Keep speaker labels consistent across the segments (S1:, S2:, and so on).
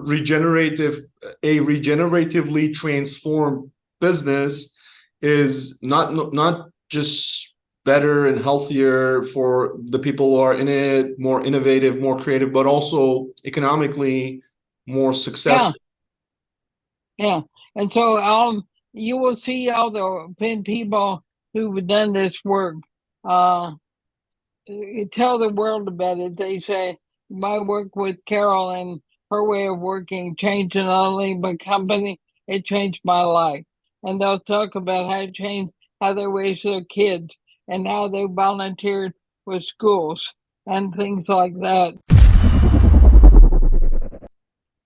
S1: regeneratively transformed business is not just better and healthier for the people who are in it, more innovative, more creative, but also economically more successful.
S2: Yeah. And so you will see all the people who've done this work tell the world about it. They say, my work with Carol and her way of working changed not only my company, it changed my life. And they'll talk about how it changed how they raise their kids and how they volunteered with schools and things like that.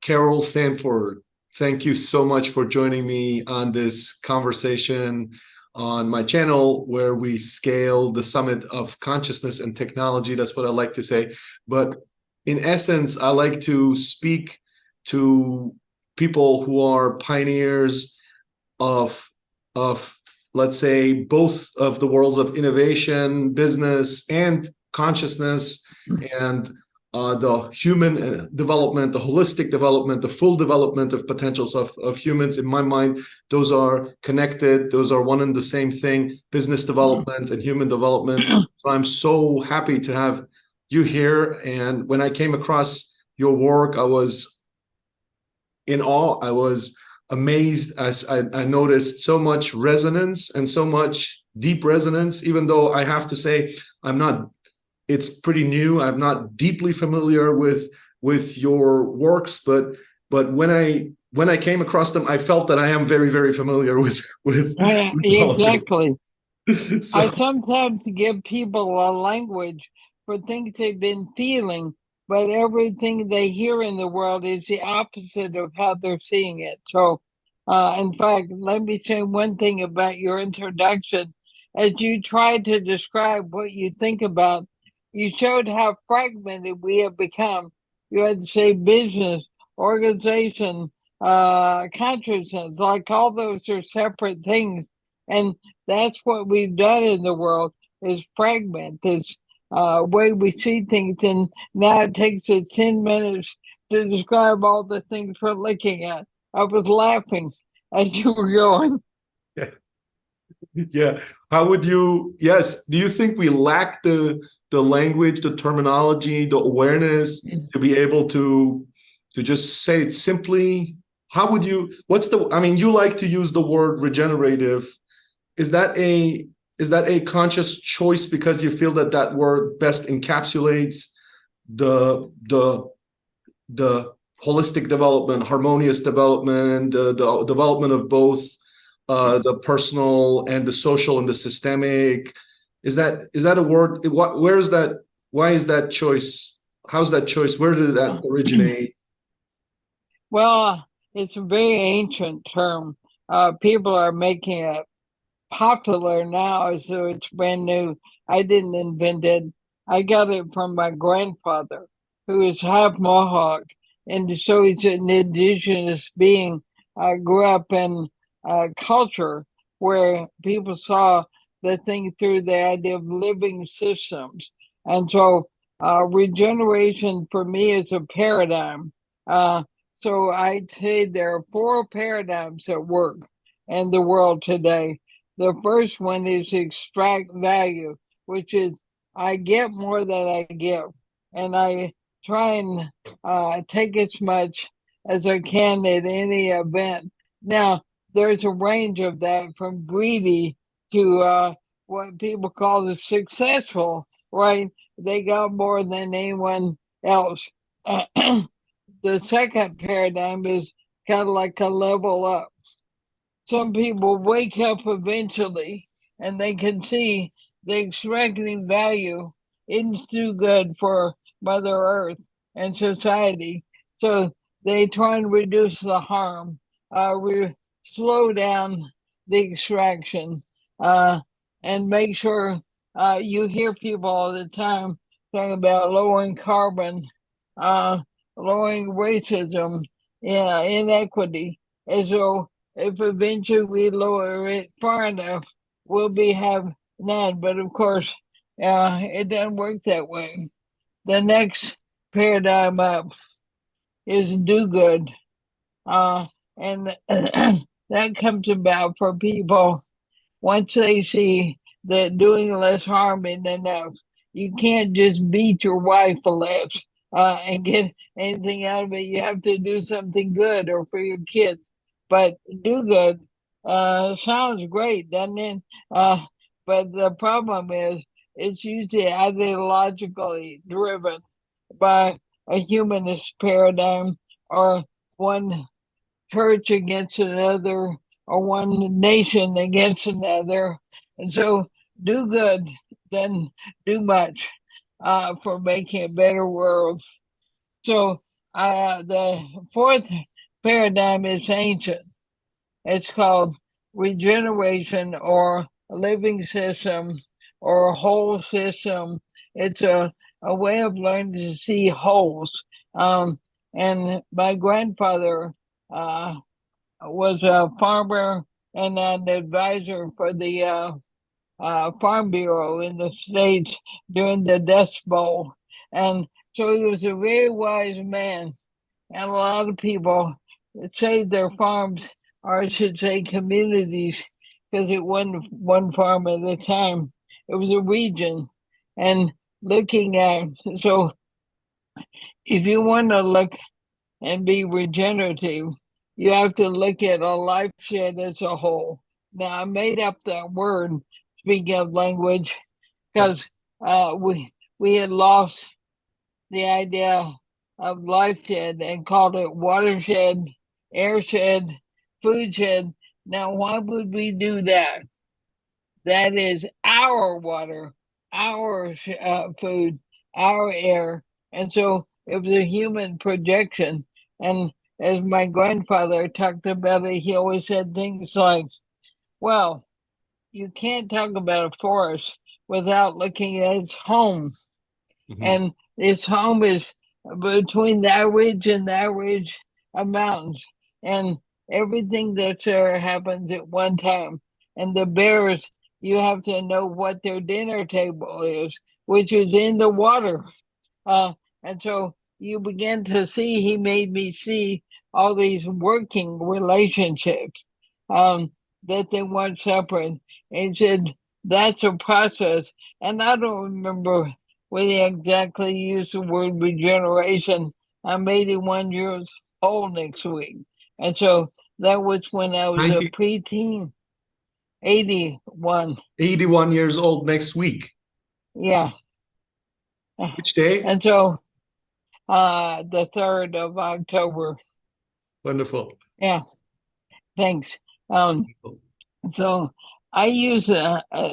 S1: Carol Sanford, thank you so much for joining me on this conversation on my channel where we scale the summit of consciousness and technology. That's what I like to say. But in essence, I like to speak to people who are pioneers of let's say, both of the worlds of innovation, business, and consciousness, and the human development, the holistic development, the full development of potentials of humans. In my mind, those are connected. Those are one and the same thing, business development and human development. So I'm so happy to have you here. And when I came across your work, I was in awe. I was amazed as I noticed so much resonance and so much deep resonance, even though I have to say it's pretty new. I'm not deeply familiar with your works, but when I came across them, I felt that I am very, very familiar with
S2: exactly.
S1: So,
S2: I sometimes give people a language for things they've been feeling, but everything they hear in the world is the opposite of how they're seeing it. So, in fact, let me say one thing about your introduction. As you tried to describe what you think about, you showed how fragmented we have become. You had to say business, organization, consciousness, like all those are separate things. And that's what we've done in the world is fragment this way we see things. And now it takes us 10 minutes to describe all the things we're looking at. I was laughing as you were going.
S1: yeah. How would you, yes. Do you think we lack the language, the terminology, the awareness to be able to just say it simply? How would you, I mean, you like to use the word regenerative. Is that a conscious choice because you feel that that word best encapsulates the holistic development, harmonious development, the development of both the personal and the social and the systemic? Is that a word? Where is that? Why is that choice? How's that choice? Where did that originate?
S2: Well, it's a very ancient term. People are making it popular now, so it's brand new. I didn't invent it. I got it from my grandfather, who is half Mohawk, and so he's an indigenous being. I grew up in a culture where people saw the thing through the idea of living systems, and so regeneration for me is a paradigm. So I'd say there are four paradigms at work in the world today. The first one is extract value, which is I get more than I give, and I try and take as much as I can at any event. Now, there's a range of that from greedy to what people call the successful, right? They got more than anyone else. The second paradigm is kind of like a level up. Some people wake up eventually and they can see the extracting value isn't too good for Mother Earth and society. So they try and reduce the harm, slow down the extraction, and make sure you hear people all the time talking about lowering carbon, lowering racism, yeah, inequity. And so if eventually we lower it far enough, we'll have none. But of course, it doesn't work that way. The next paradigm up is do good. And that comes about for people once they see that doing less harm isn't enough. You can't just beat your wife less and get anything out of it. You have to do something good or for your kids. But do good sounds great, doesn't it? But the problem is it's usually ideologically driven by a humanist paradigm or one church against another or one nation against another. And so do good, then do much for making a better world. So the fourth paradigm is ancient. It's called regeneration or a living system or a whole system. It's a way of learning to see wholes. And my grandfather was a farmer and an advisor for the Farm Bureau in the States during the Dust Bowl. And so he was a very wise man. And a lot of people saved their farms, or I should say communities, because it wasn't one farm at a time. It was a region. And looking at, so if you want to look and be regenerative, you have to look at a life shed as a whole. Now, I made up that word, speaking of language,
S1: Yeah.
S2: because we had lost the idea of life shed and called it watershed, airshed, food shed. Now, why would we do that? That is our water, our food, our air. And so it was a human projection. And as my grandfather talked about it, he always said things like, well, you can't talk about a forest without looking at its home.
S1: Mhm.
S2: And its home is between that ridge and that ridge of mountains. And everything that's there happens at one time. And the bears, you have to know what their dinner table is, which is in the water. And so you begin to see, he made me see all these working relationships that they weren't separate. And he said, that's a process. And I don't remember when he exactly used the word regeneration. I'm 81 years old next week. And so that was when I was a
S1: 90
S2: preteen, 81.
S1: 81 years old next week.
S2: Yeah.
S1: Which day?
S2: And so the 3rd of October.
S1: Wonderful.
S2: Yeah, thanks. So I use,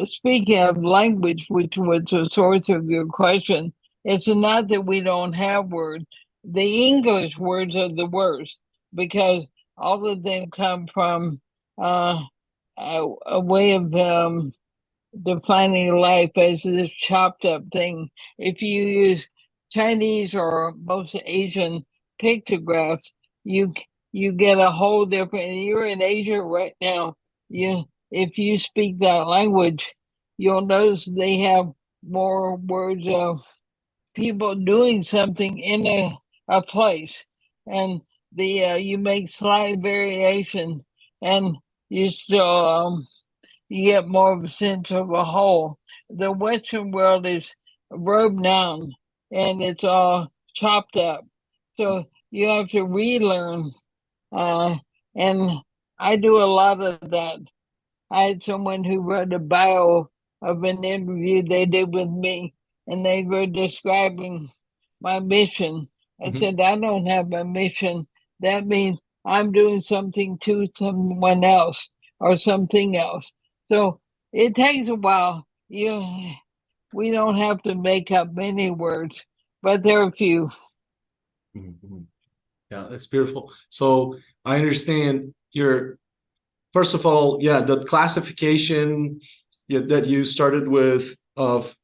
S2: speaking of language, which was the source of your question, it's not that we don't have words. The English words are the worst because all of them come from a way of defining life as this chopped up thing. If you use Chinese or most Asian pictographs, you you get a whole different. You're in Asia right now. You if you speak that language, you'll notice they have more words of people doing something in a place, and the you make slight variation, and you still you get more of a sense of a whole. The Western world is verb noun, and it's all chopped up. So you have to relearn, uh, and I do a lot of that. I had someone who wrote a bio of an interview they did with me, and they were describing my mission. I
S1: Mhm.
S2: said, I don't have a mission. That means I'm doing something to someone else or something else. So it takes a while. We don't have to make up many words, but there are a few.
S1: Mhm. Yeah, that's beautiful. So I understand your, first of all, yeah, the classification, yeah, that you started with of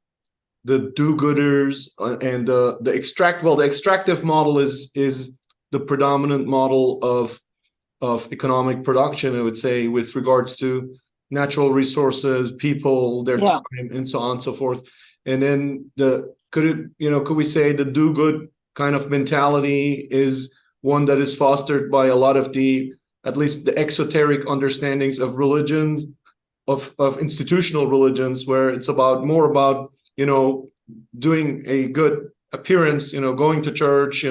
S1: the do-gooders, and the extract. Well, the extractive model is the predominant model of economic production, I would say, with regards to natural resources, people, their
S2: Yeah.
S1: time, and so on and so forth. And then could we say the do good kind of mentality is one that is fostered by a lot of at least the exoteric understandings of religions, of institutional religions, where it's more about, doing a good appearance, going to church,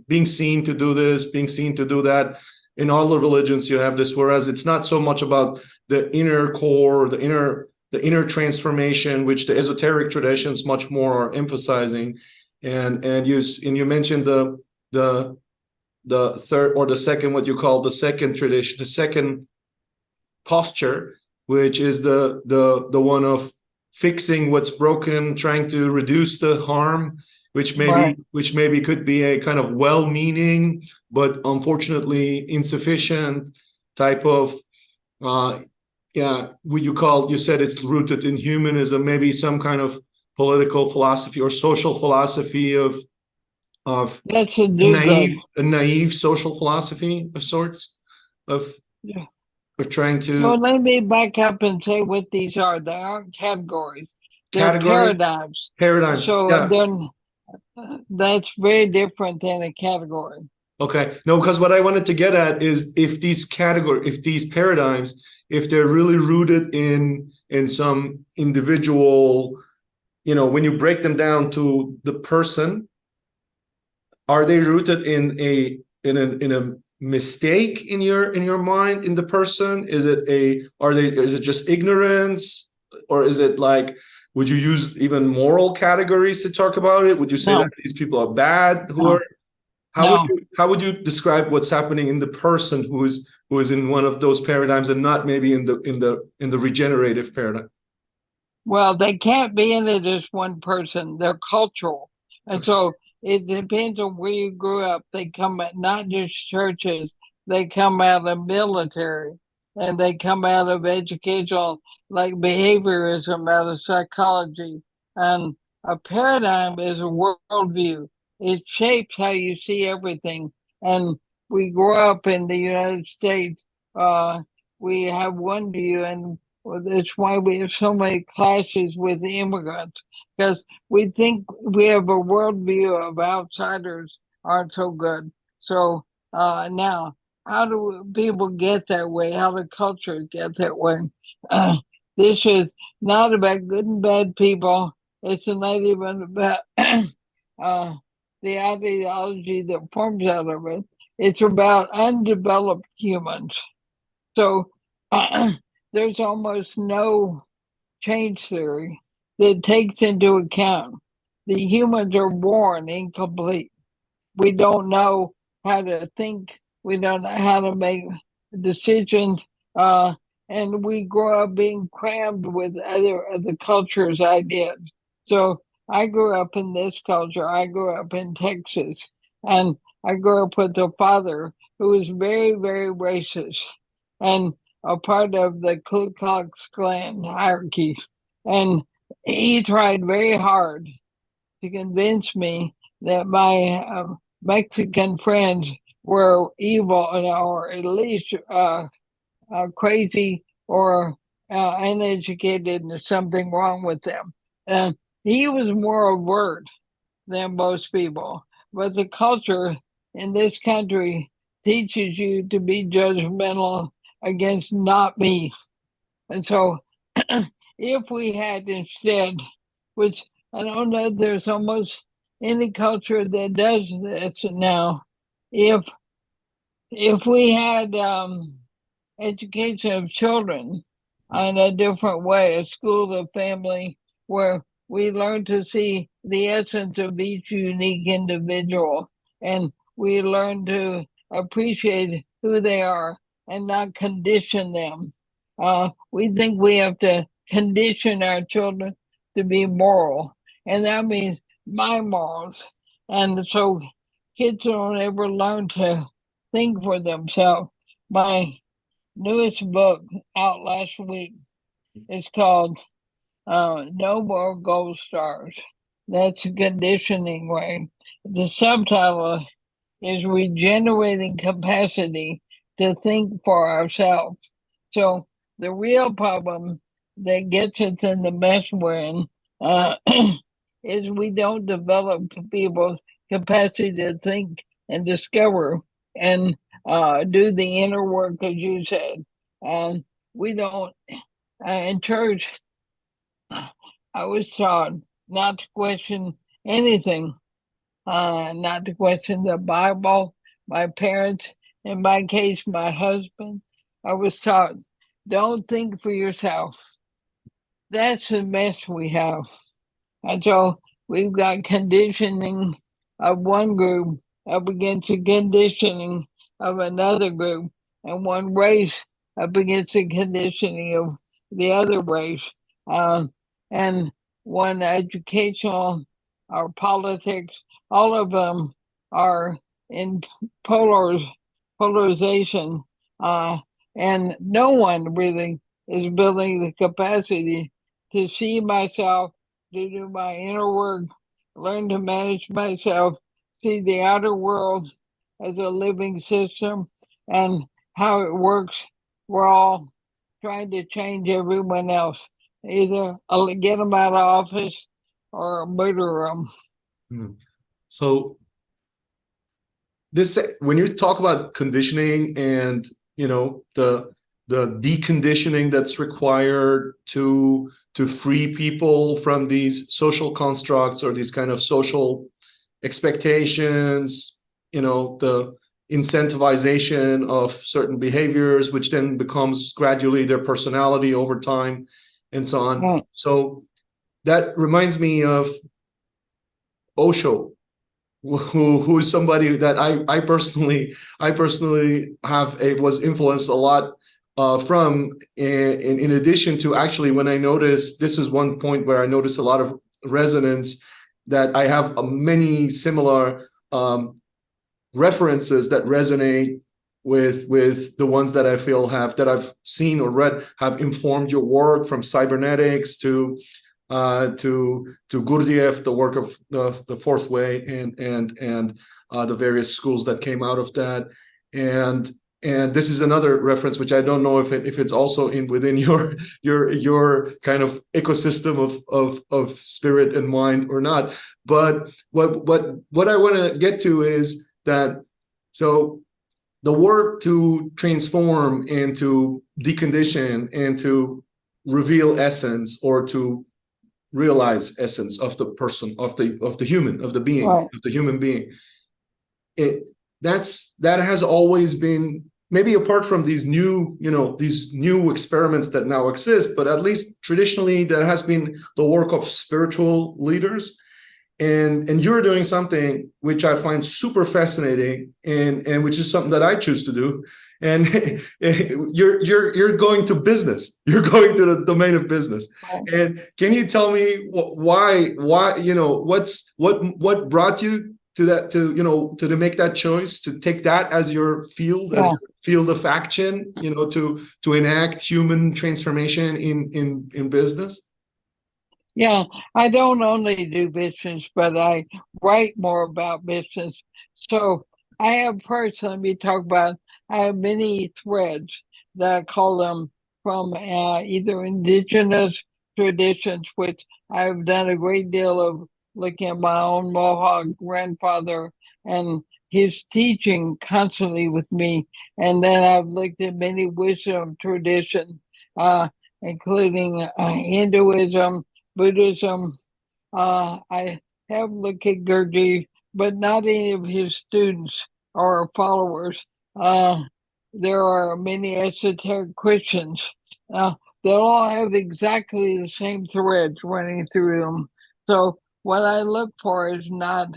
S1: being seen to do this, being seen to do that. In all the religions you have this, whereas it's not so much about the inner core, the inner transformation, which the esoteric traditions much more are emphasizing. And you mentioned the third, or the second, what you call the second tradition, the second posture, which is the one of fixing what's broken, trying to reduce the harm, which maybe could be a kind of well-meaning but unfortunately insufficient type of you said it's rooted in humanism, maybe some kind of political philosophy or social philosophy of
S2: that's a naive
S1: social philosophy of sorts of
S2: yeah.
S1: of trying to.
S2: So let me back up and say what these are. They aren't categories. They're
S1: Categories?
S2: paradigms. So
S1: Yeah.
S2: then that's very different than a category.
S1: Okay. No, because what I wanted to get at is if these paradigms, if they're really rooted in some individual, when you break them down to the person, are they rooted in a mistake in your mind, in the person? Is it just ignorance, or is it like, would you use even moral categories to talk about it? Would you say that these people are bad? How would you describe what's happening in the person who is in one of those paradigms and not maybe in the regenerative paradigm?
S2: Well, they can't be in it as one person. They're cultural. And so it depends on where you grew up. They come at not just churches, they come out of military, and they come out of educational, like behaviorism, out of psychology. And a paradigm is a worldview. It shapes how you see everything. And we grow up in the United States, we have one view, and that's why we have so many clashes with the immigrants, because we think we have a worldview of outsiders aren't so good. So now, how do people get that way? How do cultures get that way? This is not about good and bad people. It's not even about the ideology that forms out of it. It's about undeveloped humans. So there's almost no change theory that takes into account the humans are born incomplete. We don't know how to think. We don't know how to make decisions. And we grow up being crammed with other cultures' ideas. So I grew up in this culture. I grew up in Texas. And I grew up with a father who was very, very racist and a part of the Ku Klux Klan hierarchy. And he tried very hard to convince me that my Mexican friends were evil, or at least crazy, or uneducated, and there's something wrong with them. And he was more overt than most people. But the culture in this country teaches you to be judgmental against not me. And so if we had instead, which I don't know, there's almost any culture that does this now, if we had education of children in a different way, a school of family, where we learn to see the essence of each unique individual, and we learn to appreciate who they are and not condition them. We think we have to condition our children to be moral, and that means my morals. And so kids don't ever learn to think for themselves. My newest book out last week is called No More Gold Stars. That's a conditioning way. The subtitle is Regenerating Capacity to Think for Ourselves. So the real problem that gets us in the mess we're in is we don't develop people's capacity to think and discover. and do the inner work, as you said. And we don't, in church, I was taught not to question anything, not to question the Bible. My parents, in my case, my husband, I was taught, don't think for yourself. That's the mess we have. And so we've got conditioning of one group up against the conditioning of another group, and one race up against the conditioning of the other race. Um, and one educational or politics, all of them are in polar, polarization. Uh, and no one really is building the capacity to see myself, to do my inner work, learn to manage myself, see the outer world as a living system and how it works. We're all trying to change everyone else, either get them out of office or murder them.
S1: So this, when you talk about conditioning and the deconditioning that's required to free people from these social constructs or these kind of social expectations, the incentivization of certain behaviors, which then becomes gradually their personality over time, and so on.
S2: Right.
S1: So that reminds me of Osho, who is somebody that I personally was influenced a lot from. In addition to, actually, when I noticed, this is one point where I noticed a lot of resonance, that I have many similar references that resonate with the ones that I feel that I've seen or read have informed your work, from cybernetics to Gurdjieff, the work of the Fourth Way, and the various schools that came out of that. And this is another reference which I don't know if it's also within your kind of ecosystem of spirit and mind or not. But what I want to get to is that, so the work to transform and to decondition and to reveal essence, or to realize essence of the person, of the human, of the being,
S2: Right.
S1: of the human being, that has always been, maybe apart from these new experiments that now exist, but at least traditionally that has been the work of spiritual leaders. And you're doing something which I find super fascinating, and which is something that I choose to do. And you're going to business. You're going to the domain of business.
S2: Right.
S1: And can you tell me why what brought you to that, to make that choice, to take that as your field, as
S2: Yeah.
S1: your field of action, to enact human transformation in business?
S2: Yeah, I don't only do business, but I write more about business. So I have first, let me talk about, I have many threads that I call them from either indigenous traditions, which I've done a great deal of looking at my own Mohawk grandfather and his teaching constantly with me. And then I've looked at many wisdom traditions, including Hinduism, Buddhism. I have looked at Gurdjieff, but not any of his students or followers. There are many esoteric Christians. They'll all have exactly the same threads running through them. So what I look for is not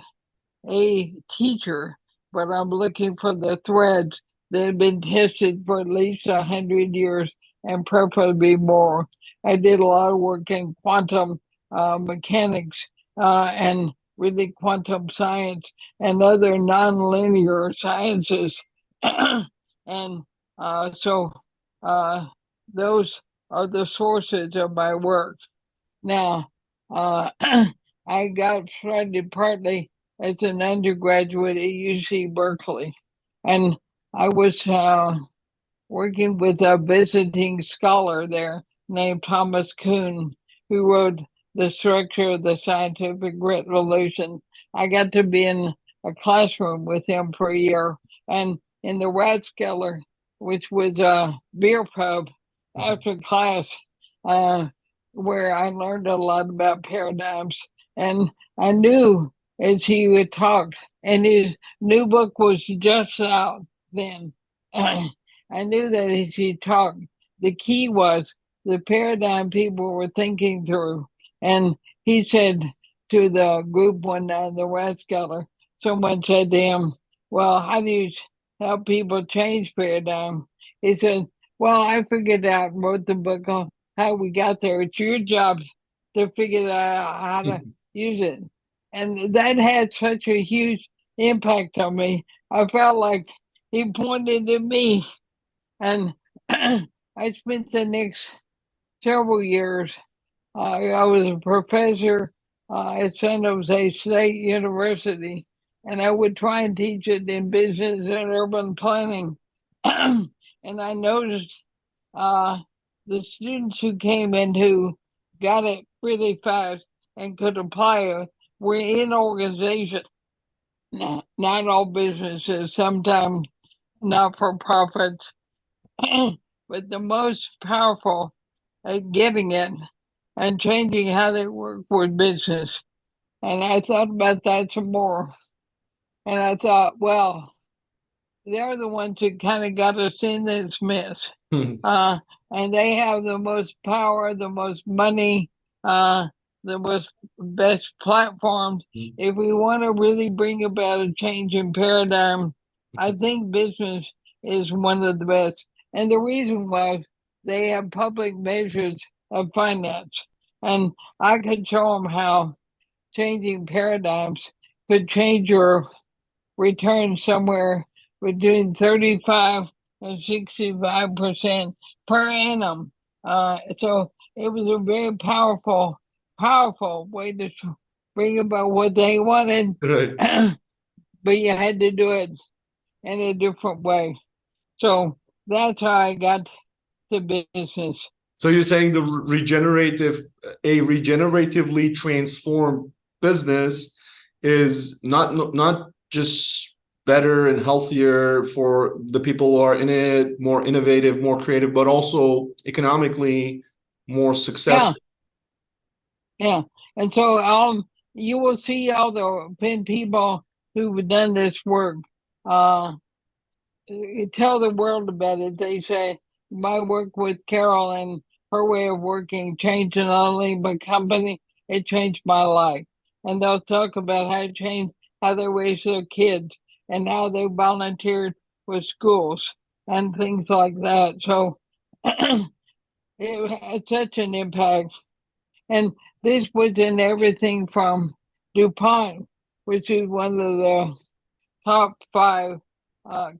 S2: a teacher, but I'm looking for the threads that have been tested for at least 100 years and preferably more. I did a lot of work in quantum mechanics and really quantum science and other nonlinear sciences. And so those are the sources of my work. Now, I got started partly as an undergraduate at UC Berkeley, and I was working with a visiting scholar there named Thomas Kuhn, who wrote The Structure of the Scientific Revolution. I got to be in a classroom with him for a year, and in the Ratskeller, which was a beer pub after class, uh, where I learned a lot about paradigms. And I knew as he would talk, and his new book was just out then. I knew that as he talked, the key was the paradigm people were thinking through. And he said to the group one night, the Ratskeller, someone said to him, well, how do you help people change paradigm? He said, well, I figured out and wrote the book on how we got there. It's your job to figure out how to use it. And that had such a huge impact on me. I felt like he pointed at me. And I spent the next several years. I was a professor at San Jose State University, and I would try and teach it in business and urban planning. And I noticed the students who came in who got it really fast and could apply it were in organizations. Not all businesses, sometimes not for profits, but the most powerful at getting it and changing how they work with business. And I thought about that some more. And I thought, well, they're the ones who kind of got us in this mess. Uh, and they have the most power, the most money, the most best platforms. If we want to really bring about a change in paradigm, I think business is one of the best. And the reason was they have public measures of finance. And I could show them how changing paradigms could change your return somewhere between 35 and 65% per annum. So it was a very powerful way to bring about what they wanted.
S1: Right.
S2: But you had to do it in a different way. So that's how I got to business.
S1: So you're saying a regeneratively transformed business is not just better and healthier for the people who are in it, more innovative, more creative, but also economically more successful.
S2: Yeah. And so you will see all the people who've done this work tell the world about it. They say my work with Carol and her way of working changed not only my company, it changed my life. And they'll talk about how it changed how they raise their kids and how they volunteered with schools and things like that. So it had such an impact. And this was in everything from DuPont, which is one of the top 5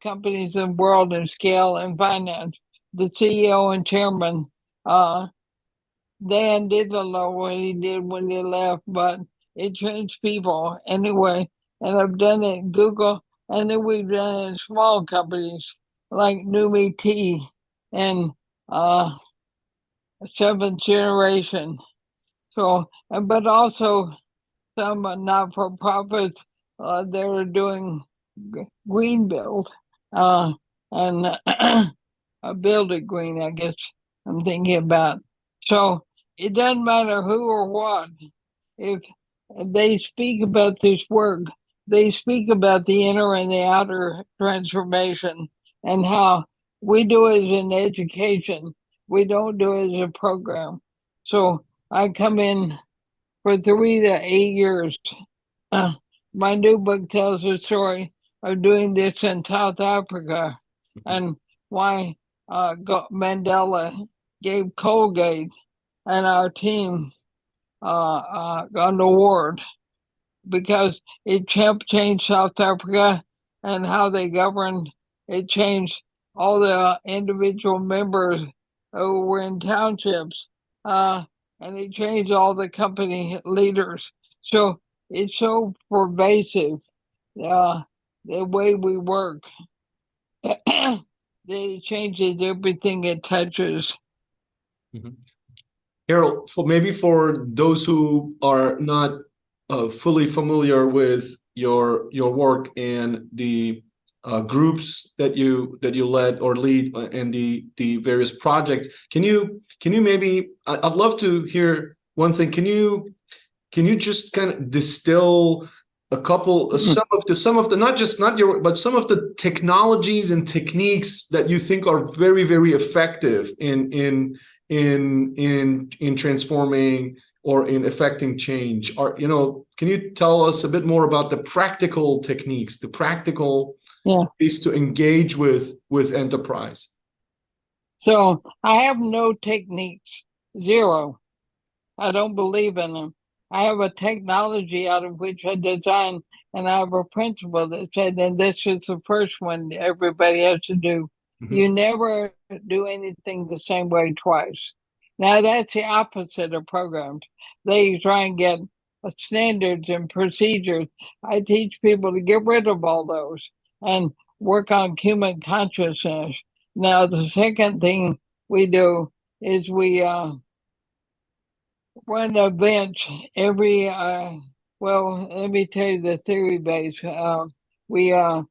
S2: companies in the world in scale and finance. The CEO and chairman, Dan didn't know what he did when he left, but it changed people anyway. And I've done it in Google, and then we've done it in small companies like Numi Tea and Seventh Generation. So, but also some not-for-profits that are doing green build and build it green, I guess I'm thinking about. So it doesn't matter who or what. If they speak about this work, they speak about the inner and the outer transformation and how we do it as an education. We don't do it as a program. So I come in for 3 to 8 years. My new book tells the story of doing this in South Africa and why Mandela gave Colgate and our team an award because it helped change South Africa and how they governed. It changed all the individual members who were in townships, and it changed all the company leaders. So it's so pervasive, the way we work, that it changes everything it touches.
S1: Mm-hmm. Carol, for those who are not fully familiar with your work and the groups that you led or lead in the various projects. Can you maybe, I'd love to hear one thing. Can you just kind of distill a couple, some of the not some of the technologies and techniques that you think are very, very effective in transforming or in affecting change? Can you tell us a bit more about the practical techniques, the practical ways to engage with enterprise?
S2: So I have no techniques, zero. I don't believe in them. I have a technology out of which I design, and I have a principle that said, and this is the first one everybody has to do. You never do anything the same way twice. Now, that's the opposite of programs. They try and get standards and procedures. I teach people to get rid of all those and work on human consciousness. Now, the second thing we do is we run events every well, let me tell you the theory base. We are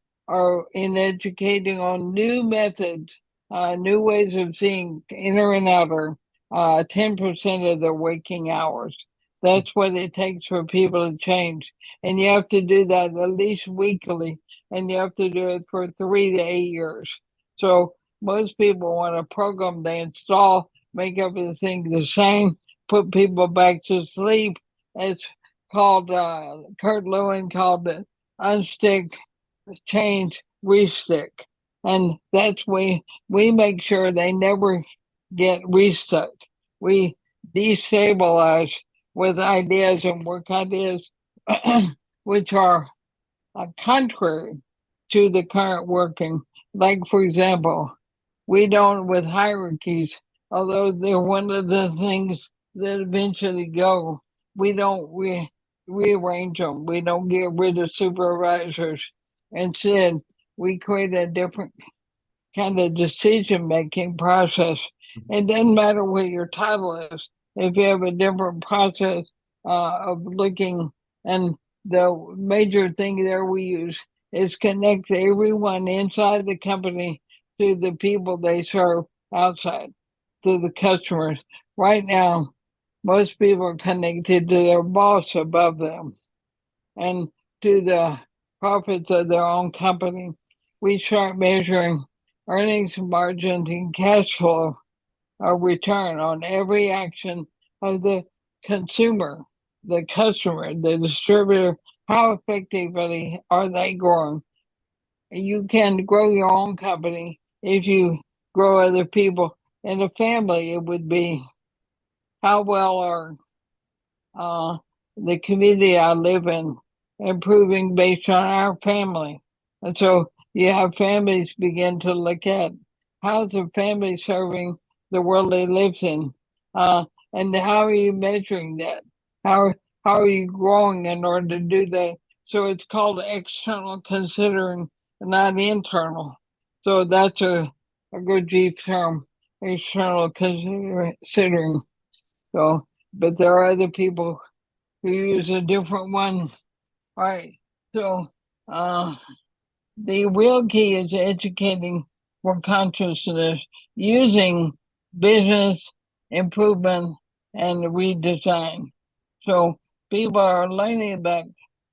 S2: in educating on new methods, new ways of seeing inner and outer, 10% of their waking hours. That's what it takes for people to change. And you have to do that at least weekly, and you have to do it for 3 to 8 years. So most people want a program they install, make everything the same, put people back to sleep. It's called, Kurt Lewin called it unstick, change, restick. And that's we make sure they never get restuck. We destabilize with ideas and work ideas which are contrary to the current working. Like, for example, we don't with hierarchies, although they're one of the things that eventually go, we don't rearrange them. We don't get rid of supervisors. Instead, we create a different kind of decision making process. It doesn't matter what your title is. If you have a different process of looking, and the major thing there we use is connect everyone inside the company to the people they serve outside, to the customers. Right now, most people are connected to their boss above them and to the profits of their own company. We start measuring earnings margins and cash flow or return on every action of the consumer, the customer, the distributor. How effectively are they growing? You can grow your own company if you grow other people. In a family, it would be how well are the community I live in improving based on our family. And so you have families begin to look at how's the family serving the world they live in, and how are you measuring that? How how are you growing in order to do that? So it's called external considering, not internal. So that's a good Jeep term, external considering. So, but there are other people who use a different one. All right. So, the real key is educating for consciousness using business improvement and redesign. So people are learning about,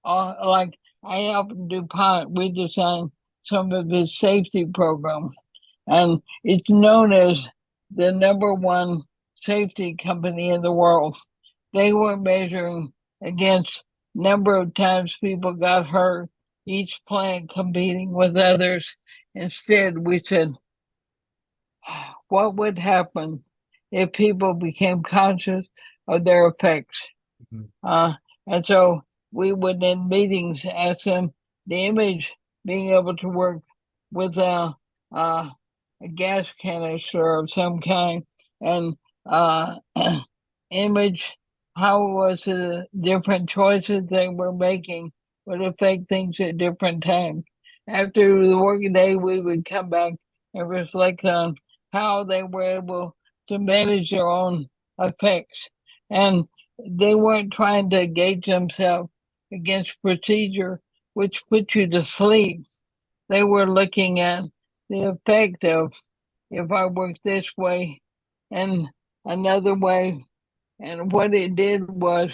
S2: like I helped DuPont redesign some of its safety programs, and it's known as the number one safety company in the world. They were measuring against number of times people got hurt, each plant competing with others. Instead, we said, what would happen if people became conscious of their effects? And so we would, in meetings, ask them the image being able to work with a gas canister of some kind, and image how was the different choices they were making would affect things at different times. After the working day, we would come back and reflect on how they were able to manage their own effects. And they weren't trying to gauge themselves against procedure, which puts you to sleep. they were looking at the effect of if I work this way and another way. And what it did was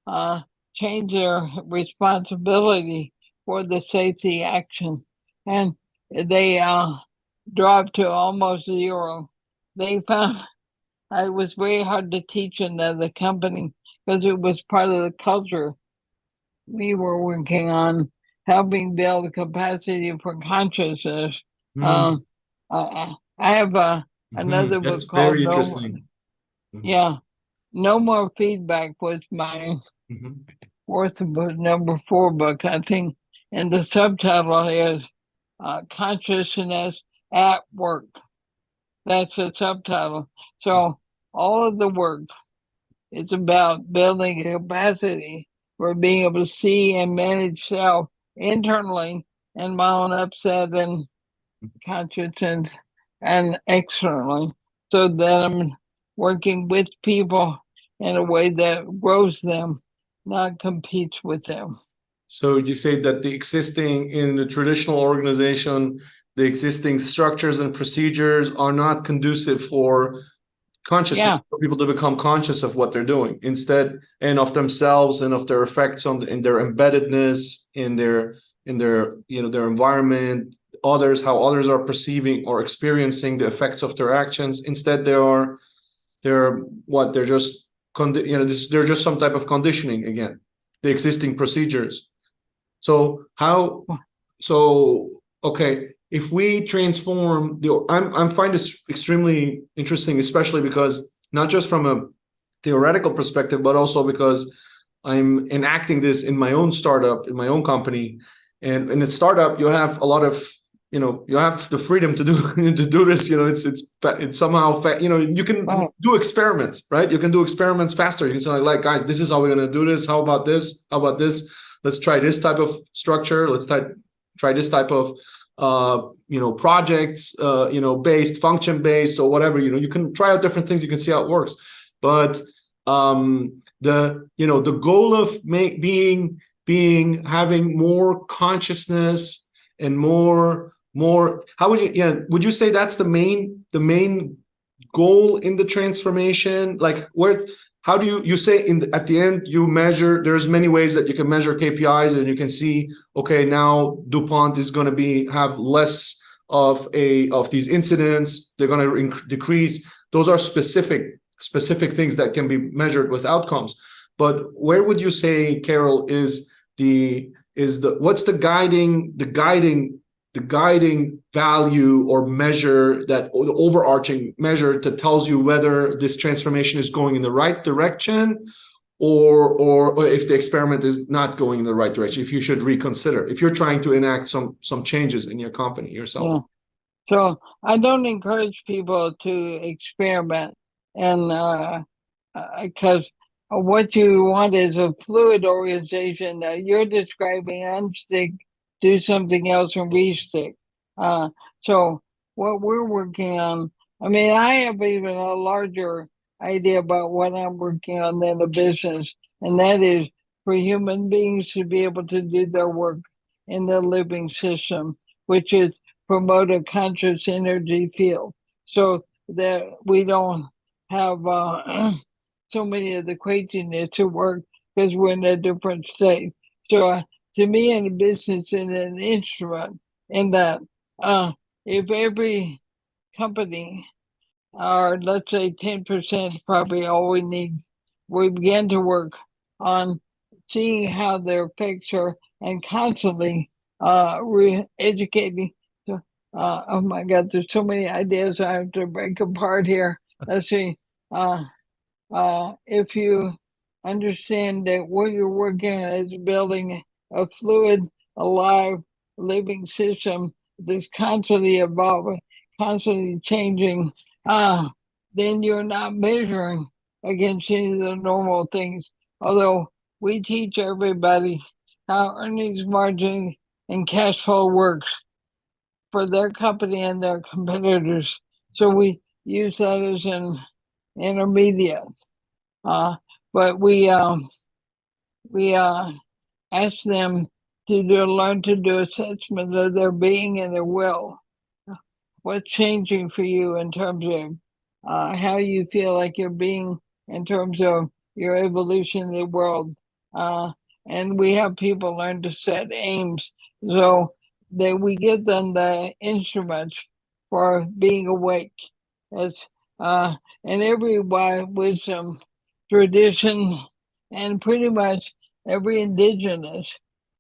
S2: uh, change their responsibility for the safety action. And they dropped to almost zero. They found it was very hard to teach another company because it was part of the culture. We were working on helping build capacity for consciousness.
S1: Mm,
S2: Um, I have another
S1: that's
S2: book called
S1: very
S2: No,
S1: interesting. Mhm,
S2: yeah, No More Feedback was my
S1: mhm.
S2: fourth book, number four book, I think. And the subtitle is Consciousness at Work. That's the subtitle. So all of the work is about building capacity for being able to see and manage self internally and my own upset and consciousness and externally so that I'm working with people in a way that grows them, not competes with them.
S1: So you say that the existing in the traditional organization, the existing structures and procedures are not conducive for consciousness,
S2: Yeah.
S1: for people to become conscious of what they're doing instead, and of themselves and of their effects on in their embeddedness in their their environment, others, how others are perceiving or experiencing the effects of their actions. Instead, they're what they're just they're just some type of conditioning again, the existing procedures. So how so okay, if we transform the I'm find this extremely interesting, especially because not just from a theoretical perspective, but also because I'm enacting this in my own startup, in my own company. And in a startup, you have a lot of, you have the freedom to do to do this. It's somehow you can
S2: Right.
S1: do experiments, right? You can do experiments faster. You can say like, guys, this is how we're gonna do this. How about this? How about this? Let's try this type of structure. Let's try this type of projects, based, function based, or whatever. You can try out different things. You can see how it works. But the goal of having more consciousness and more, how would you say that's the main goal in the transformation? Like, where, how do you say at the end you measure? There's many ways that you can measure KPIs, and you can see, okay, now DuPont is going to have less of these incidents. They're going to decrease. Those are specific things that can be measured with outcomes. But where would you say, Carol, what's the guiding value or measure, or the overarching measure that tells you whether this transformation is going in the right direction, or if the experiment is not going in the right direction, if you should reconsider, if you're trying to enact some changes in your company yourself?
S2: Yeah. So I don't encourage people to experiment, and because what you want is a fluid organization. You're describing unstick, do something else, and restick. Uh, so what we're working on, I mean, I have even a larger idea about what I'm working on than a business, and that is for human beings to be able to do their work in the living system, which is promote a conscious energy field so that we don't have so many of the craziness to work because we're in a different state. So to me, in a business is an instrument in that if every company, or let's say 10%, probably all we need, we begin to work on seeing how their effects are and constantly educating. So, oh my God, there's so many ideas I have to break apart here. Let's see. Uh, if you understand that what you're working on is building a fluid, alive, living system that's constantly evolving, constantly changing, then you're not measuring against any of the normal things. Although we teach everybody how earnings margin and cash flow works for their company and their competitors. So we use that as an intermediate. Uh, but we ask them learn to do assessment of their being and their will. What's changing for you in terms of how you feel like you're being in terms of your evolution in the world. Uh, and we have people learn to set aims so that we give them the instruments for being awake. It's in every wisdom tradition and pretty much every indigenous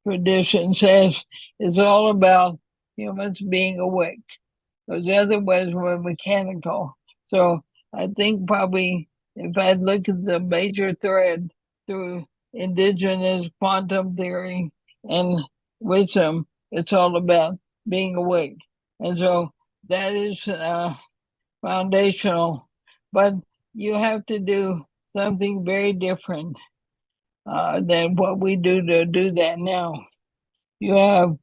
S2: tradition says it's all about humans being awake. Those other ones were mechanical. So I think probably if I look at the major thread through indigenous quantum theory and wisdom, it's all about being awake. And so that is foundational. But you have to do something very different than what we do to do that now. You have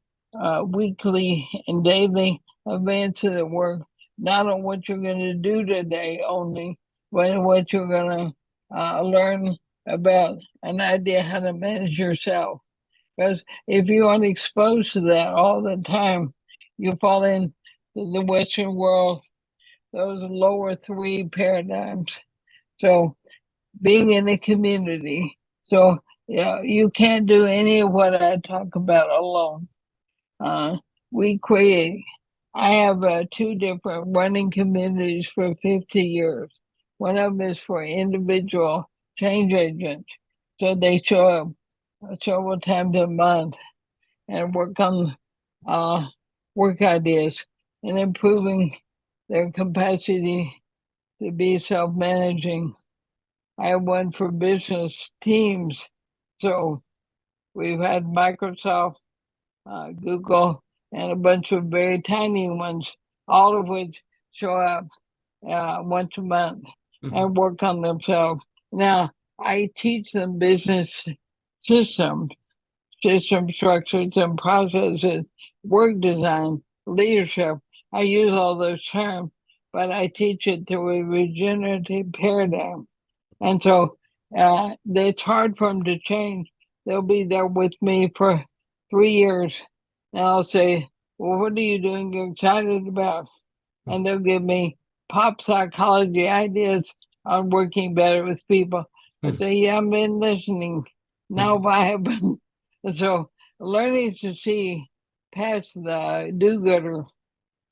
S2: weekly and daily events that work not on what you're going to do today only, but what you're going to learn about an idea how to manage yourself. Because if you aren't exposed to that all the time, you fall into the Western world, those lower three paradigms. So being in a community. So yeah, you can't do any of what I talk about alone. Uh, we create. I have two different running communities for 50 years. One of them is for individual change agents. So they show up several times a month and work on uh, work ideas and improving their capacity to be self-managing. I have one for business teams. So we've had Microsoft, Google, and a bunch of very tiny ones, all of which show up once a month and work on themselves. Now, I teach them business systems, system structures and processes, work design, leadership. I use all those terms, but I teach it through a regenerative paradigm. And so it's hard for them to change. They'll be there with me for 3 years. And I'll say, well, what are you doing you're excited about? And they'll give me pop psychology ideas on working better with people. I say, yeah, I've been listening. Now what happens? And so learning to see past the do-gooder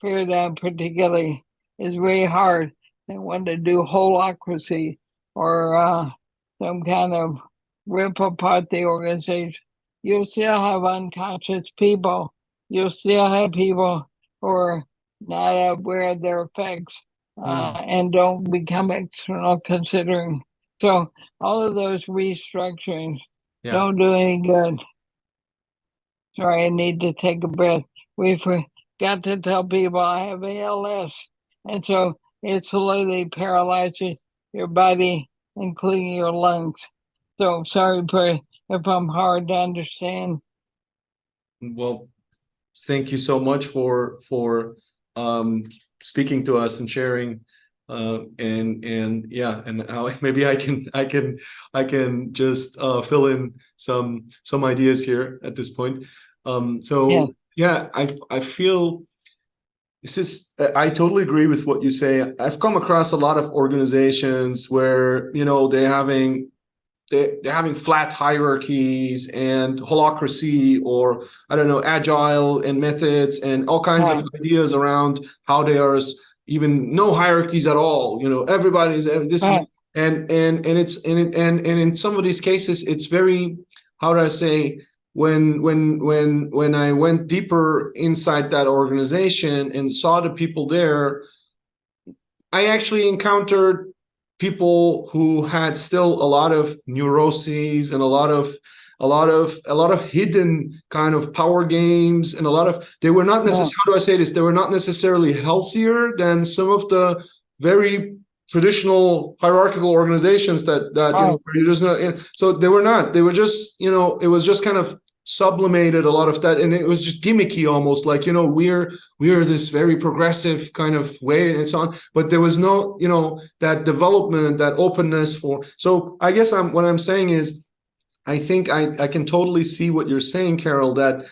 S2: paradigm particularly is very hard. They want to do holacracy or some kind of rip apart the organization. You'll still have unconscious people. You'll still have people who are not aware of their effects and don't become external considering. So all of those restructurings
S1: Yeah.
S2: don't do any good. Sorry, I need to take a breath. We forgot to tell people I have ALS. And so it slowly paralyzes your body, including your lungs. So sorry if I'm hard to understand.
S1: Well, thank you so much for speaking to us and sharing. And yeah, and how maybe I can just fill in some ideas here at this point.
S2: Yeah.
S1: So yeah, I feel this is, I totally agree with what you say. I've come across a lot of organizations where, they're having flat hierarchies and holacracy, or I don't know, agile and methods and all kinds of ideas around how there's even no hierarchies at all. Everybody's this and it's and in some of these cases it's very, how do I say, when I went deeper inside that organization and saw the people there, I actually encountered people who had still a lot of neuroses and a lot of hidden kind of power games, and they were not necessarily, how do I say this, they were not necessarily healthier than some of the very traditional hierarchical organizations that you just know. So they were not, they were just, it was just kind of sublimated a lot of that, and it was just gimmicky, almost like, we're this very progressive kind of way and so on, but there was no, that development, that openness for. So I guess what I'm saying is, I think I can totally see what you're saying, Carol, that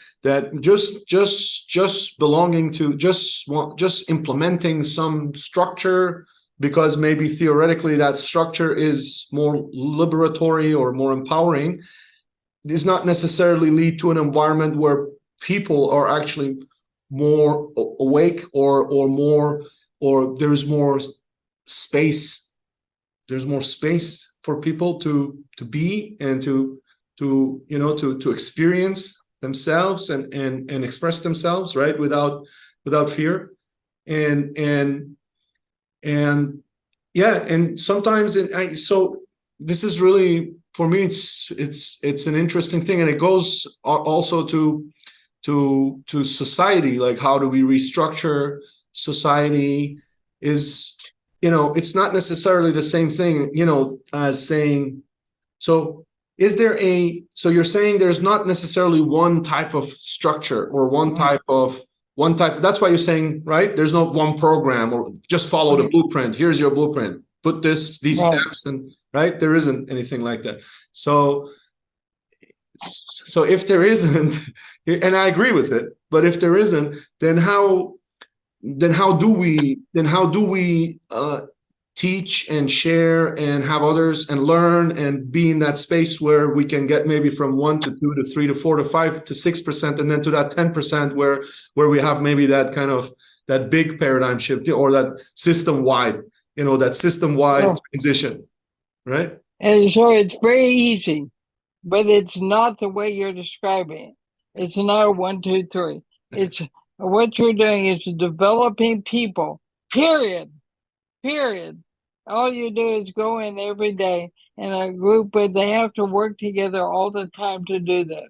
S1: just belonging to just implementing some structure because maybe theoretically that structure is more liberatory or more empowering does not necessarily lead to an environment where people are actually more awake or more, or space there's more space for people to be and to to experience themselves and express themselves, right, without fear. And and and yeah, and sometimes so this is really, for me, it's an interesting thing, and it goes also to society. Like, how do we restructure society? Is, it's not necessarily the same thing, as saying, so you're saying there's not necessarily one type of structure or one type. That's why you're saying, right, there's not one program or just follow the blueprint. Here's your blueprint. Put these steps, and right, there isn't anything like that. So if there isn't, and I agree with it, but if there isn't, then how do we teach and share and have others and learn and be in that space where we can get maybe from 1 to 2 to 3 to 4 to 5 to 6%, and then to that 10% where we have maybe that kind of that big paradigm shift, or that system-wide transition, right?
S2: And so it's very easy, but it's not the way you're describing it. It's not a 1, 2, 3. It's what you're doing is developing people, period. All you do is go in every day in a group, but they have to work together all the time to do this.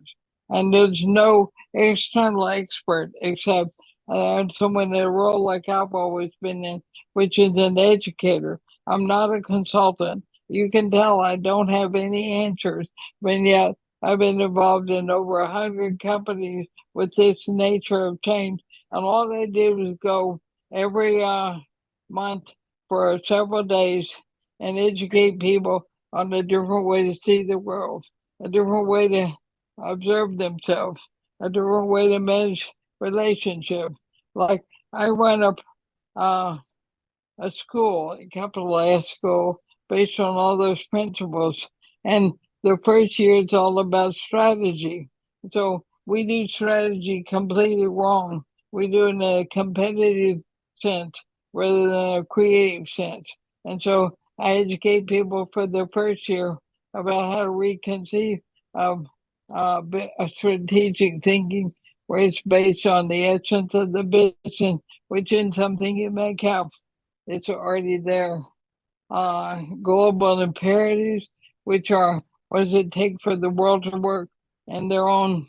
S2: And there's no external expert except someone in a role like I've always been in, which is an educator. I'm not a consultant. You can tell I don't have any answers, but yet I've been involved in over 100 companies with this nature of change. And all they do is go every month for several days and educate people on a different way to see the world, a different way to observe themselves, a different way to manage relationships. Like, I run a school, a capital S school, based on all those principles. And the first year it's all about strategy. So we do strategy completely wrong. We do it in a competitive sense rather than a creative sense. And so I educate people for the first year about how to reconceive of a strategic thinking where it's based on the essence of the business, which is something you make up. It's already there. Global imperatives, which are what does it take for the world to work, and their own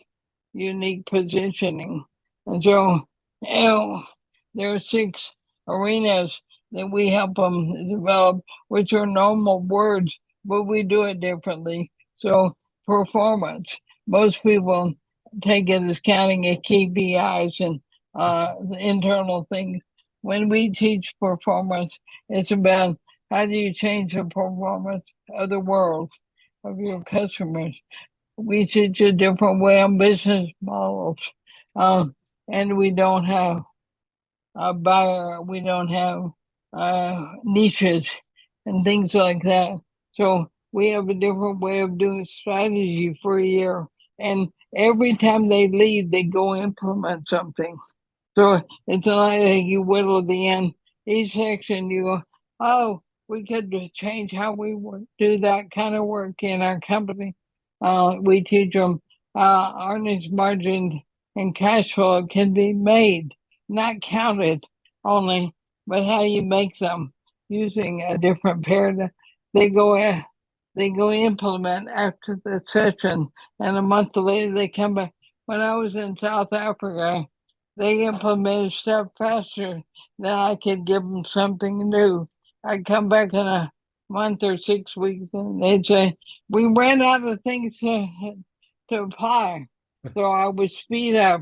S2: unique positioning. And so, there are 6 arenas that we help them develop, which are normal words, but we do it differently. So, performance, most people take it as counting at KPIs and the internal things. When we teach performance, it's about how do you change the performance of the world, of your customers. We teach a different way on business models. And we don't have a buyer, we don't have niches and things like that. So we have a different way of doing strategy for a year. And every time they leave, they go implement something. So it's not like you whittle the end. Each section you go, oh, we could change how we do that kind of work in our company. We teach them earnings margins and cash flow can be made, not counted only, but how you make them using a different paradigm. They go implement after the session, and a month later they come back. When I was in South Africa, they implemented stuff faster than I could give them something new. I'd come back in a month or 6 weeks, and they'd say, "We ran out of things to apply," so I would speed up.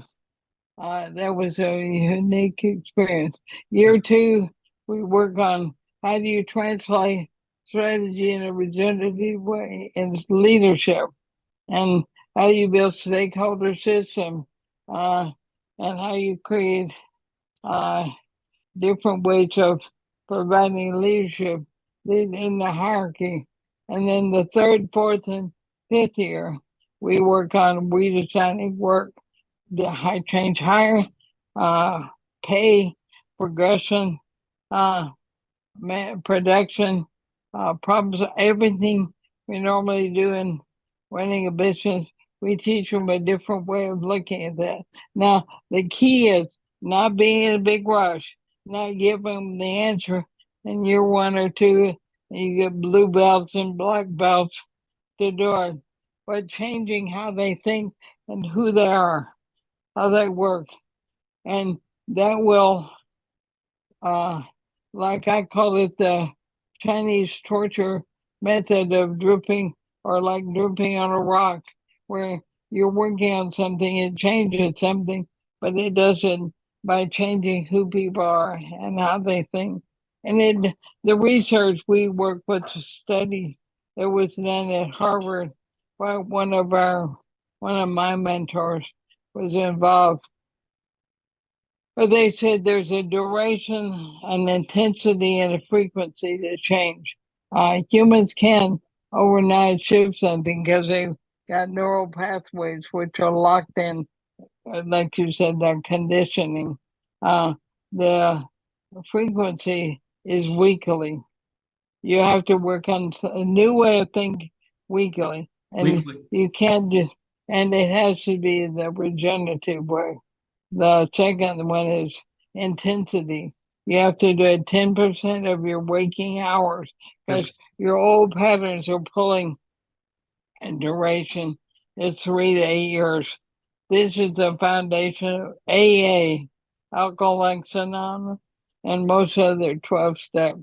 S2: That was a unique experience. Year 2, we work on how do you translate strategy in a regenerative way in leadership. and how you build stakeholder system, uh, and how you create uh, different ways of providing leadership in the hierarchy. And then the third, fourth, and fifth year, we work on redesigning work, the high change higher, uh, pay, progression, uh, production, problems, everything we normally do in running a business. We teach them a different way of looking at that. Now, the key is not being in a big rush, not giving them the answer in year one or two, and you get blue belts and black belts to do it, but changing how they think and who they are, how they work. And that will uh, like I call it the Chinese torture method of dripping, or like dripping on a rock, where you're working on something, it changes something, but it does it by changing who people are and how they think. And the research we work with, the study that was done at Harvard by one of my mentors was involved, but they said there's a duration, an intensity, and a frequency to change. Humans can overnight shift something because they've got neural pathways which are locked in, like you said, they're conditioning. The frequency is weekly. You have to work on a new way of thinking weekly, and
S1: Weekly.
S2: you can't just, and it has to be the regenerative way. The second one is intensity. You have to do it 10% of your waking hours because your old patterns are pulling, and duration is 3 to 8 years. This is the foundation of AA, Alcoholics Anonymous, and most other 12 steps.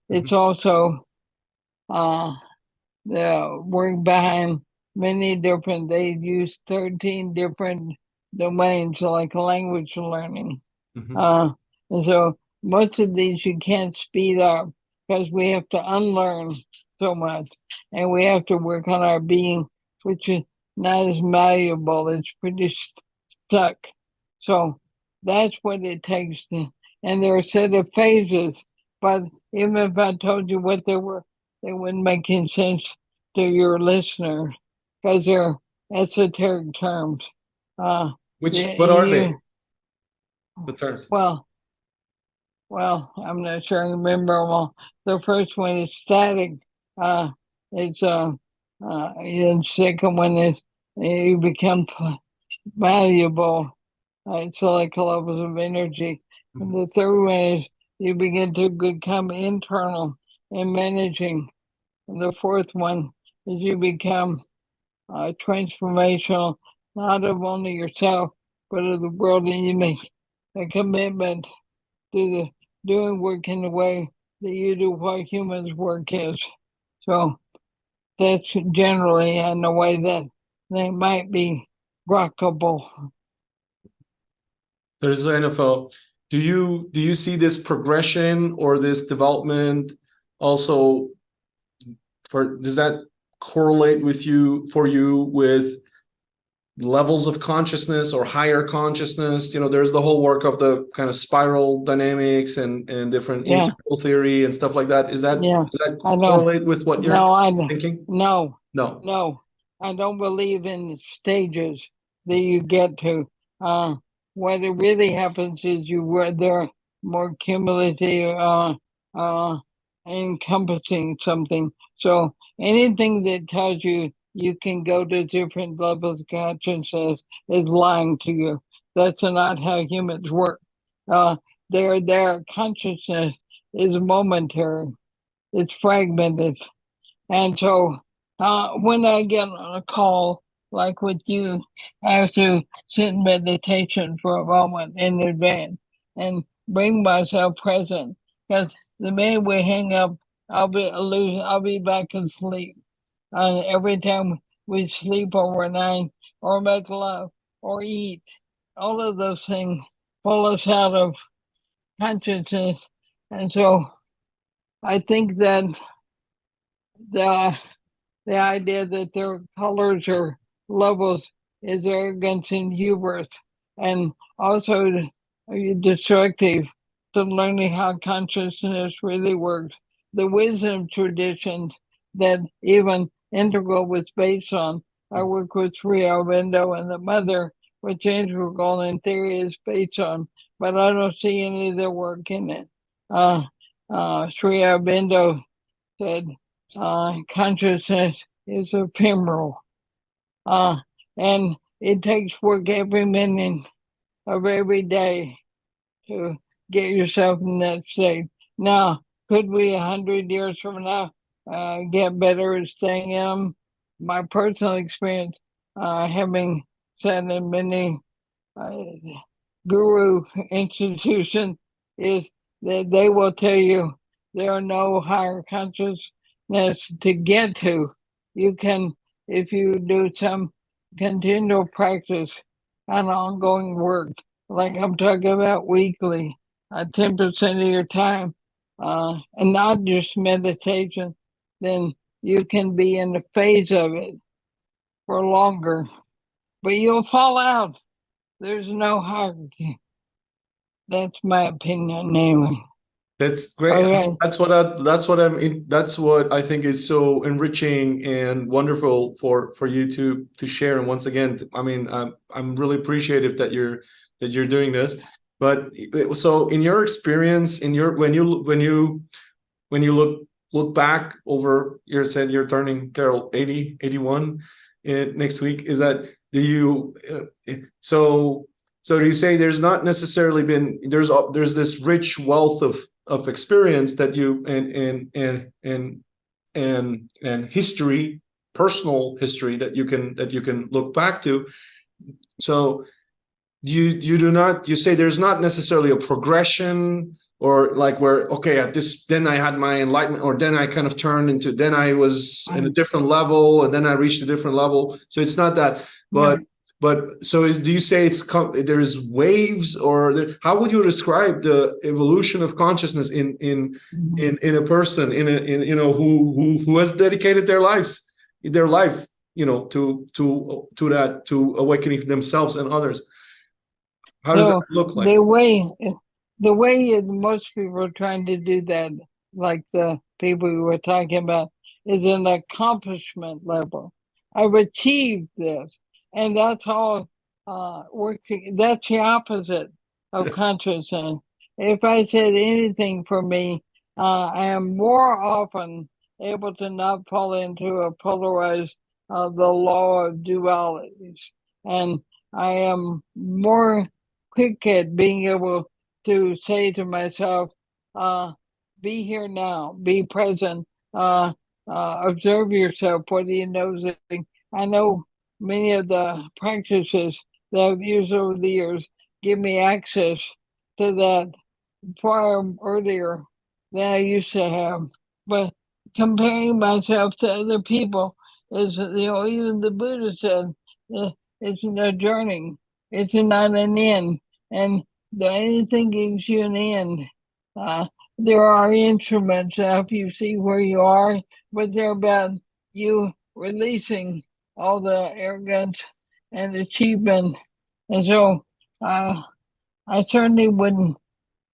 S2: It's also the work behind many different, they use 13 different domains like language learning. And so most of these you can't speed up because we have to unlearn so much, and we have to work on our being, which is not as malleable, it's pretty stuck. So that's what it takes to, and there are a set of phases, but even if I told you what they were, they wouldn't make any sense to your listener because they're esoteric terms.
S1: What are they? The terms.
S2: Well, I'm not sure I remember them all. The first one is static. It's the second one is you become valuable. It's like levels of energy. And the third one is you begin to become internal and managing. And the fourth one is you become transformational, not of only yourself, but of the world, and you make a commitment to the doing work in the way that you do what humans work is. So that's generally in the way that they might be rockable.
S1: There's NFL. Do you see this progression or this development also does that correlate with you with levels of consciousness or higher consciousness? There's the whole work of the kind of spiral dynamics and different integral theory and stuff like that. Does that correlate with what you're thinking?
S2: No.
S1: No.
S2: I don't believe in stages that you get to. What it really happens is they're more cumulative, encompassing something. So anything that tells you you can go to different levels of consciousness is lying to you. That's not how humans work. Their consciousness is momentary. It's fragmented. And so when I get on a call like with you, I have to sit in meditation for a moment in advance and bring myself present. Because the minute we hang up, I'll be back asleep. Every time we sleep overnight or make love or eat, all of those things pull us out of consciousness. And so I think that the the idea that their colors or levels is arrogance and hubris, and also destructive to learning how consciousness really works. The wisdom traditions that even Integral was based on. I work with Sri Aurobindo and the mother, which Integral in theory is based on, but I don't see any of their work in it. Sri Aurobindo said consciousness is ephemeral, and it takes work every minute of every day to get yourself in that state. Now, could we 100 years from now get better at staying in? My personal experience, having sat in many uh, guru institutions, is that they will tell you there are no higher consciousness to get to. You can, if you do some continual practice and ongoing work, like I'm talking about weekly, 10% of your time, and not just meditation, then you can be in the phase of it for longer. But you'll fall out. There's no hierarchy. That's my opinion, anyway.
S1: That's great.
S2: Okay.
S1: That's what I think is so enriching and wonderful for you to share. And once again, I mean, I'm really appreciative that you're doing this. But so in your experience, in your when you look back over, you said you're turning, Carol, 80, 81 next week. Is that, do you so do you say there's not necessarily been, there's this rich wealth of experience that you and history, personal history that you can look back to. So you do not, you say there's not necessarily a progression, or like where, okay, at this, then I had my enlightenment, or then I kind of turned into, then I was in a different level, and then I reached a different level. So it's not that, but
S2: Yeah.
S1: but so do you say there's waves, or how would you describe the evolution of consciousness in a person, in you know, who has dedicated their life, you know, to that, to awakening themselves and others? How does that
S2: So
S1: look like?
S2: the way most people are trying to do that, like the people we were talking about, is an accomplishment level. I've achieved this, and that's all working. That's the opposite of consciousness. If I said anything for me, I am more often able to not fall into a polarized the law of dualities, and I am more quick at being able to say to myself, be here now, be present, observe yourself. What do you notice? I know many of the practices that I've used over the years give me access to that far earlier than I used to have. But comparing myself to other people is, even the Buddha said, it's a journey. It's not an end. And anything gives you an end. Uh, there are instruments to help you see where you are, but they're about you releasing all the arrogance and achievement. And so I certainly wouldn't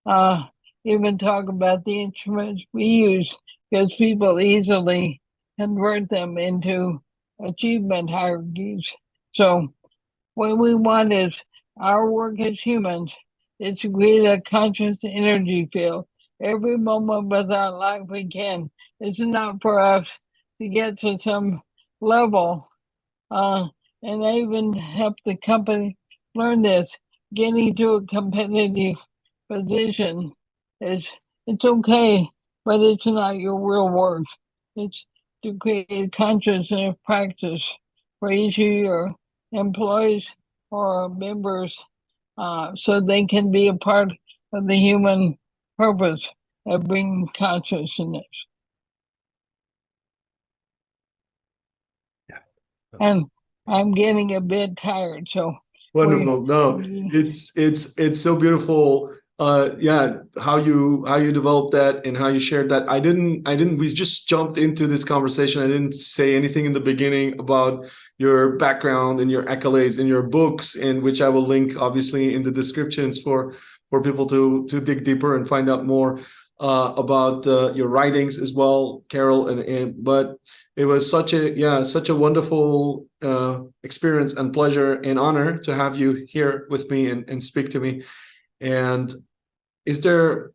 S2: uh, even talk about the instruments we use, because people easily convert them into achievement hierarchies. So what we want is, our work as humans is to create a conscious energy field. Every moment of our life we can. It's not for us to get to some level, uh, and I even help the company learn this. Getting to a competitive position is, it's okay, but it's not your real work. It's to create consciousness practice for each of your employees or members, so they can be a part of the human purpose of bringing consciousness. And I'm getting a bit tired, so
S1: Wonderful. No,
S2: we
S1: it's so beautiful. yeah, how you developed that and how you shared that. We just jumped into this conversation. I didn't say anything in the beginning about your background and your accolades and your books, in which I will link obviously in the descriptions for people to dig deeper and find out more about your writings as well, Carol. And but it was such a wonderful experience and pleasure and honor to have you here with me and speak to me. And is there,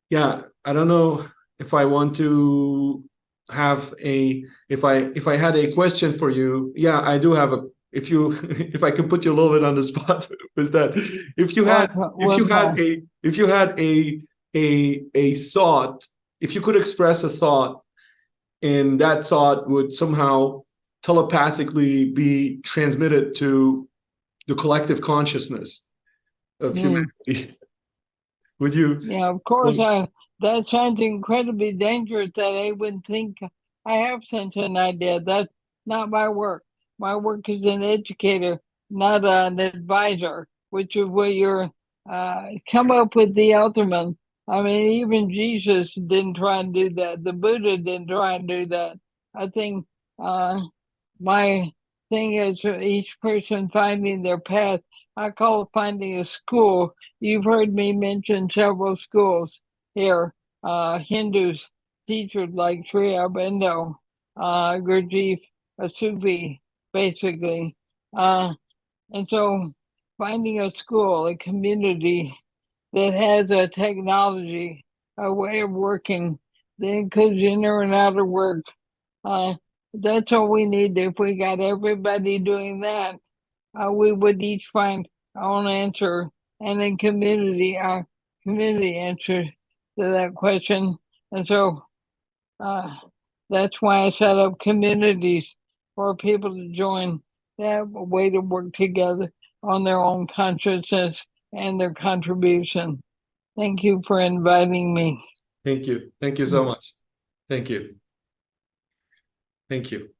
S1: yeah, I don't know if I want to have a, if I had a question for you. Yeah, I do have a, if you if I could put you a little bit on the spot with that. If you had, if you had a thought, if you could express a thought, and that thought would somehow telepathically be transmitted to the collective consciousness of
S2: Mm.
S1: humanity, would you?
S2: Yeah, of course. That sounds incredibly dangerous that I would think I have such an idea. That's not my work. My work is an educator, not an advisor, which is what you're come up with the ultimate. I mean, even Jesus didn't try and do that. The Buddha didn't try and do that. I think uh, my thing is each person finding their path. I call it finding a school. You've heard me mention several schools here. Hindus, teachers like Sri Aurobindo, Gurdjieff, a Sufi, basically. And so finding a school, a community that has a technology, a way of working that includes inner and outer work. Uh, that's all we need. If we got everybody doing that, we would each find our own answer, and then our community answer to that question. And so uh, that's why I set up communities for people to join. They have a way to work together on their own consciousness and their contribution. Thank you for inviting me.
S1: Thank you. Thank you so much. Thank you. Thank you.